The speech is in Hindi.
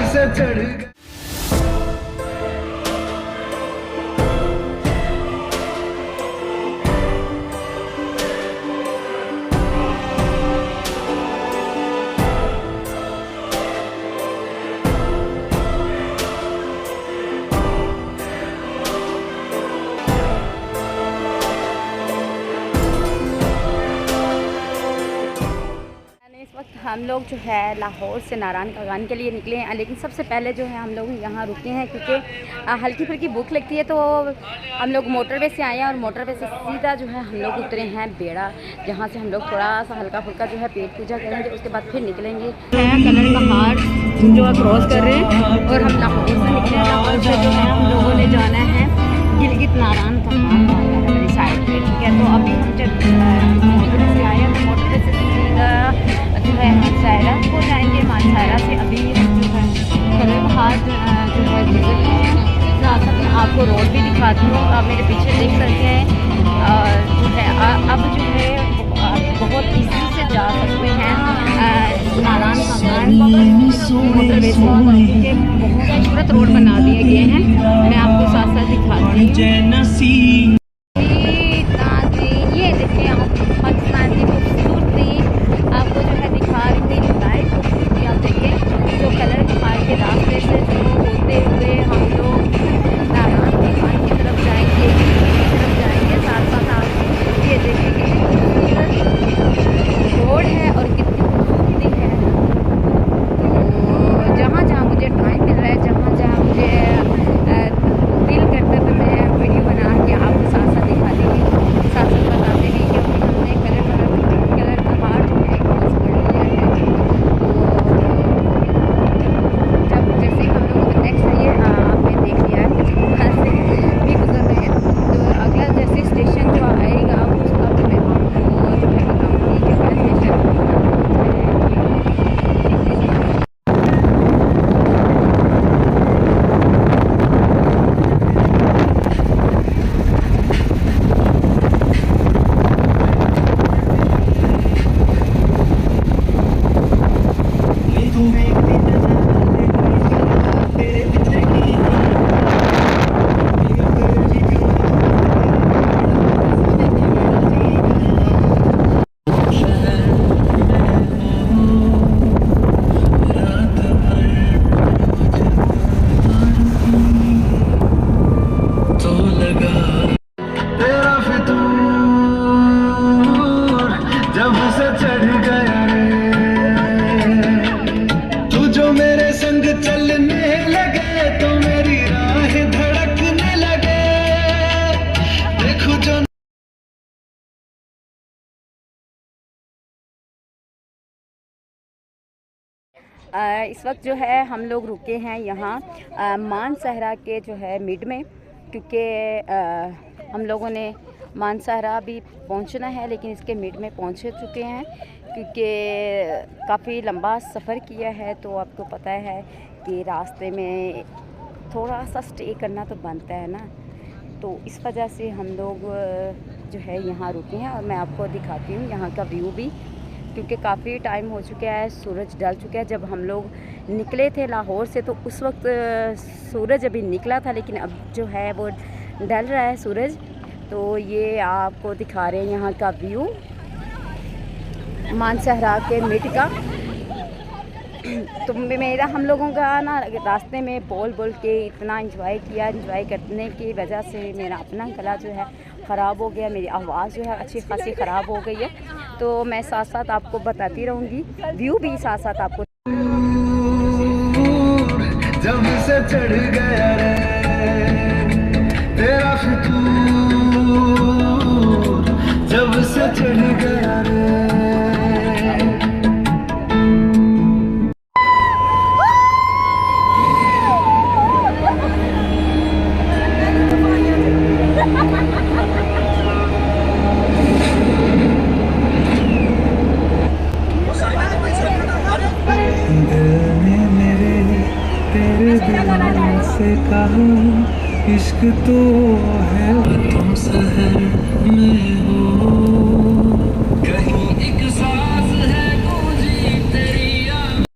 से चढ़ गया। हम लोग जो है लाहौर से नारायण कागान के लिए निकले हैं, लेकिन सबसे पहले जो है हम लोग यहाँ रुके हैं क्योंकि हल्की फुल्की भूख लगती है। तो हम लोग मोटरवे से आए हैं और मोटरवे से सीधा जो है हम लोग उतरे हैं बेड़ा, जहाँ से हम लोग थोड़ा सा हल्का फुल्का जो है पेट पूजा करेंगे, उसके बाद फिर निकलेंगे। कलर का हार जो है क्रॉस कर रहे हैं और हम लाहौर से निकले हैं। लाहौर से जो है हम लोगों ने जाना है गिलगित नारायण कागान वाली साइड पर, ठीक है। तो अभी हम जब मोटरवे से आए हैं तो मोटरवे से सीधा जो है मानसायरा को जाएंगे। मानसायरा से अभी हम जो है कलर हार जो है गुजर रहे हैं। साथ में आपको रोड भी दिखाती हूँ, आप मेरे पीछे देख सकते हैं। जो है अब जो है बहुत इजी से जा सकते हैं नारायण कागान मोटरवे से, क्योंकि बहुत खूबसूरत रोड बना दिए गए हैं। मैं आपको साथ साथ दिखाती हूँ। ये देखिए आप पाकिस्तान की खूबसूरती आपको जो है दिखा रही थी लाइव खूबसूरती। आप देखिए जो कलर पहाड़ के रास्ते से जो होते हुए हम लोग नारायण कागान की तरफ जाएंगे, साथ साथ आप ये देखेंगे रोड है और कितनी खूबसूरती है। तो जहाँ जहाँ मुझे टाइम मिल रहा है, जहाँ जहाँ मुझे दिल करता है, तो मैं वीडियो बना के आपको साथ साथ दिखा देंगी, साथ साथ बताते भी कि हमने कलर का हार जो है क्रॉस कर लिया है। तो जब जैसे हम लोग नेक्स्ट ये आपने देख लिया है कुछ वहाँ से भी गुजर रहे हैं, तो अगला जैसे स्टेशन जो आएगा उसका भी मैं आपको जो है बताऊँगी कि अगला स्टेशन इस वक्त जो है हम लोग रुके हैं यहाँ मानसहरा के जो है मिड में, क्योंकि हम लोगों ने मानसहरा भी पहुँचना है लेकिन इसके मिड में पहुँच चुके हैं क्योंकि काफ़ी लंबा सफ़र किया है। तो आपको पता है कि रास्ते में थोड़ा सा स्टे करना तो बनता है ना, तो इस वजह से हम लोग जो है यहाँ रुके हैं। और मैं आपको दिखाती हूँ यहाँ का व्यू भी, क्योंकि काफ़ी टाइम हो चुका है, सूरज ढल चुका है। जब हम लोग निकले थे लाहौर से तो उस वक्त सूरज अभी निकला था, लेकिन अब जो है वो ढल रहा है सूरज। तो ये आपको दिखा रहे हैं यहाँ का व्यू मानसहरा के मिड का। तो मेरा हम लोगों का ना रास्ते में बोल के इतना एंजॉय किया, एंजॉय करने की वजह से मेरा अपना गला जो है ख़राब हो गया, मेरी आवाज़ जो है अच्छी खासी ख़राब हो गई है। तो मैं साथ साथ आपको बताती रहूँगी, व्यू भी साथ साथ आपको। जब से चढ़ गया रे तेरा फितूर, जब से चढ़ गया रे। से कहा इश्क तो है तुमसे है।